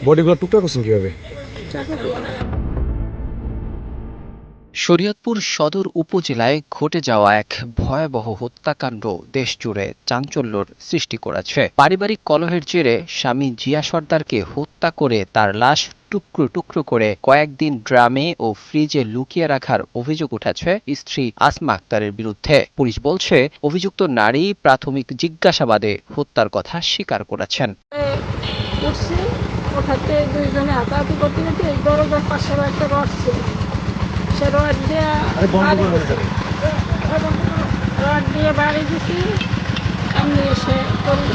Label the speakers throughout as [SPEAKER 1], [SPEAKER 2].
[SPEAKER 1] বডিগুলো টুকটাক করছেন কিভাবে?
[SPEAKER 2] শরীয়তপুর সদর উপজেলায় ঘটে যাওয়া এক ভয়াবহ হত্যাকাণ্ড দেশজুড়ে চাঞ্চল্যের সৃষ্টি করেছে। পারিবারিক কলহের জেরে স্বামী জিয়া সর্দারকে হত্যা করে তার লাশ টুকরো টুকরো করে কয়েকদিন ড্রামে ও ফ্রিজে লুকিয়ে রাখার অভিযোগ উঠেছে স্ত্রী আসমা আক্তারের বিরুদ্ধে। পুলিশ বলছে, অভিযুক্ত নারী প্রাথমিক জিজ্ঞাসাবাদে হত্যার কথা স্বীকার করেছেন।
[SPEAKER 3] উঠছি, ওঠাতে দুইজনে হাতাহাতি করতে করতে এই দরজার পাশে একটা রড ছিল, সে রড দিয়ে বাড়ি দিছি। আমি এসে করি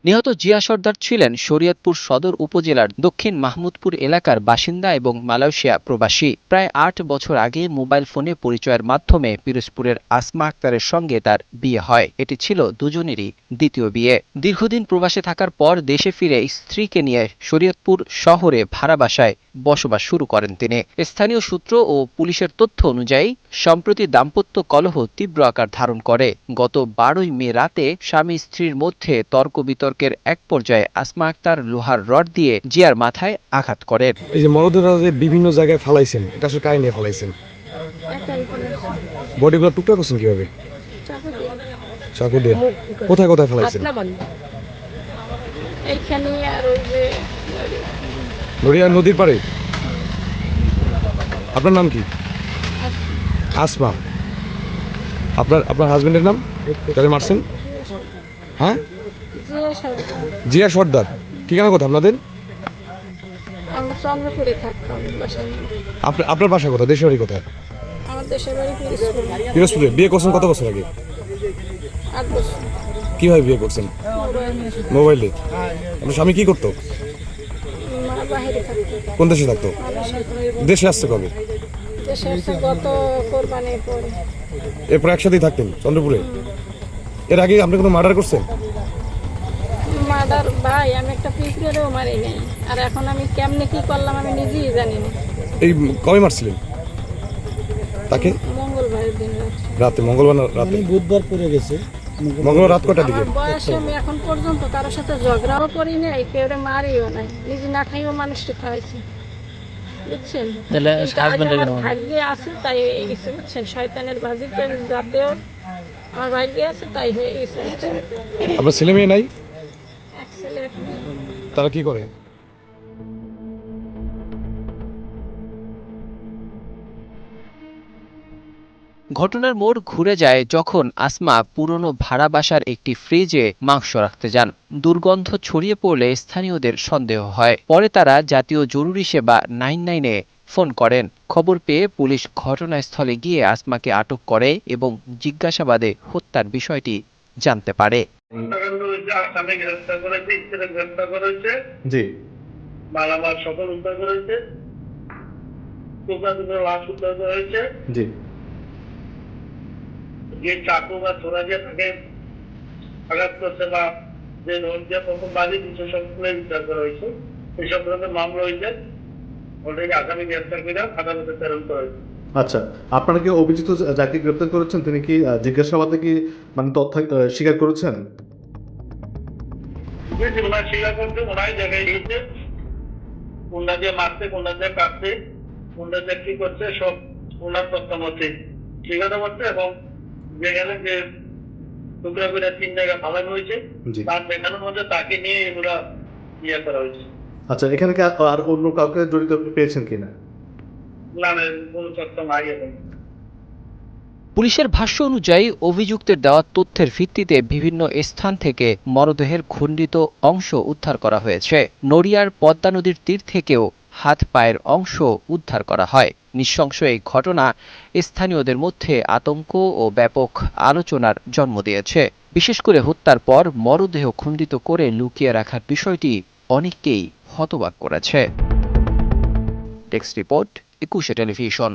[SPEAKER 2] নিহত জিয়া সর্দার ছিলেন শরীয়তপুর সদর উপজেলার দক্ষিণ মাহমুদপুর এলাকার বাসিন্দা এবং মালয়েশিয়া প্রবাসী। প্রায় ৮ বছর আগে মোবাইল ফোনে পরিচয়ের মাধ্যমে পিরোজপুরের আসমা আক্তারের সঙ্গে তার বিয়ে হয়। এটি ছিল দুজনেরই দ্বিতীয় বিয়ে। দীর্ঘদিন প্রবাসে থাকার পর দেশে ফিরে স্ত্রীকে নিয়ে শরীয়তপুর শহরে ভাড়া বাসায় বসবাস শুরু করেন তিনি। স্থানীয় সূত্র ও পুলিশের তথ্য অনুযায়ী সম্প্রতি দাম্পত্য কলহ তীব্র আকার ধারণ করে। গত ১২ই মে রাতে স্বামী স্ত্রীর মধ্যে তর্ক বিতর্কের এক পর্যায়ে আসমা আক্তার লোহার রড দিয়ে জিয়ার মাথায় আঘাত করেন।
[SPEAKER 1] এই যে মরদেহটা যে বিভিন্ন জায়গায় ফালাইছেন, এটা আসলে কাই নিয়ে ফালাইছেন? বডিগুলো টুকটাক করছেন কিভাবে? চাকু দিয়ে। কোথায় কোথায় ফালাইছেন?
[SPEAKER 3] এইখানে আর ওই যে
[SPEAKER 1] নড়িয়া নদীর পাড়ে। আপনার নাম কি? আসমা। আপনার আপনার হাজবেন্ডের নাম? যারা মারছেন? হ্যাঁ, জিয়া সর্দার। ঠিকানা কোথায় আপনাদের?
[SPEAKER 3] আমরা চন্দ্রপুরে থাকতাম বাসায়।
[SPEAKER 1] আপনার বাসা কোথায়? দেশের বাড়ি কোথায়?
[SPEAKER 3] আমার দেশের বাড়ি পিরোজপুর।
[SPEAKER 1] পিরোজপুরে। বিয়ে করছেন কত বছর আগে?
[SPEAKER 3] ৮ বছর।
[SPEAKER 1] কিভাবে বিয়ে করছেন? মোবাইলে। আপনার স্বামী কি করতো?
[SPEAKER 3] মা বাহিরে থাকতো।
[SPEAKER 1] কোন দেশে থাকতো? দেশে আসছে কবে?
[SPEAKER 3] দেশে এসে গত কোরবানির পরে।
[SPEAKER 1] এরপর একসাথেই থাকতেন চন্দ্রপুরে? এর আগে আপনি কোনো মার্ডার করছেন?
[SPEAKER 3] মাদার ভাই, আমি একটা পিঁপড়েও মারি নাই। আর এখন আমি কেমনে কি করলাম আমি নিজেই জানি না।
[SPEAKER 1] এই কবে মারছিলেন তাকে?
[SPEAKER 3] মঙ্গলবারের দিন
[SPEAKER 1] রাতে। মঙ্গলবার রাতে?
[SPEAKER 4] বুধবার পড়ে গেছে।
[SPEAKER 1] মঙ্গলবার রাত কটার দিকে?
[SPEAKER 3] আমার বয়সে আমি এখন পর্যন্ত কারোর সাথে ঝগড়াও করি নাই, কেউ মারিও নাই, নিজে না খাইও মানুষকে খাওয়াইছি, বুঝছেন? আমার ভাগ্যে আছে তাই হয়ে গেছে, বুঝছেন? শয়তানের ভাজিতে যাতেও আমার ভাগ্যে আছে তাই হয়ে গেছে, বুঝছেন?
[SPEAKER 1] আপনার ছেলে মেয়ে নাই?
[SPEAKER 3] এক ছেলে এক মেয়ে।
[SPEAKER 1] তারা কি করে?
[SPEAKER 2] ঘটনার মোড় ঘুরে যায় যখন আসমা পুরনো ভাড়া বাসার একটি ফ্রিজে মাংস রাখতে যান। দুর্গন্ধ ছড়িয়ে পড়লে স্থানীয়দের সন্দেহ হয়। পরে তারা জাতীয় জরুরি সেবা 99-এ ফোন করেন। খবর পেয়ে পুলিশ ঘটনাস্থলে গিয়ে আসমাকে আটক করে এবং জিজ্ঞাসাবাদে হত্যার বিষয়টি জানতে পারে।
[SPEAKER 1] জি।
[SPEAKER 5] মালামাল সকল উদ্ধার করেছে, লাশ উদ্ধার করা হয়েছে।
[SPEAKER 1] জি।
[SPEAKER 5] যে চাকু বা ছোড়া দিয়ে তাকে আঘাত করছে বা যে রোড দিয়ে প্রথম বাড়ি দিচ্ছে সবগুলো উদ্ধার করা হয়েছে। এই সব ধরনের মামলা হয়েছে, অলরেডি আসামি গ্রেফতার করে আদালতে প্রেরণ করা হয়েছে।
[SPEAKER 6] আচ্ছা, আপনারা কি অভিযুক্ত যাকে গ্রেপ্তার করেছেন তিনি কি জিজ্ঞাসাবাদে কি মানে তথ্য স্বীকার করেছেন?
[SPEAKER 5] ওনার স্বীকার করছে, ওনাই জায়গায় গিয়েছে, কোনটা দিয়ে মারছে, কোনটা দিয়ে কাটছে, কোনটা দিয়ে কি করছে, সব ওনার তথ্য মতে স্বীকার করছে। এবং যেখানে যে টুকরা করে 3 জায়গায় ফালানো হয়েছে তার দেখানোর মধ্যে তাকে নিয়ে এগুলা ইয়ে করা হয়েছে।
[SPEAKER 6] আচ্ছা, এখানে কি আর অন্য কাউকে জড়িত পেয়েছেন কিনা?
[SPEAKER 5] না, কোনো তথ্য নাই এখন।
[SPEAKER 2] পুলিশের ভাষ্য অনুযায়ী অভিযুক্তের দেওয়া তথ্যের ভিত্তিতে বিভিন্ন স্থান থেকে মরদেহের খণ্ডিত অংশ উদ্ধার করা হয়েছে। নড়িয়ার পদ্মা নদীর তীর থেকেও হাত পায়ের অংশ উদ্ধার করা হয়। নৃশংস এই ঘটনা স্থানীয়দের মধ্যে আতঙ্ক ও ব্যাপক আলোচনার জন্ম দিয়েছে। বিশেষ করে হত্যার পর মরদেহ খণ্ডিত করে লুকিয়ে রাখার বিষয়টি অনেককেই হতবাক করেছে। Desk report, 21 television.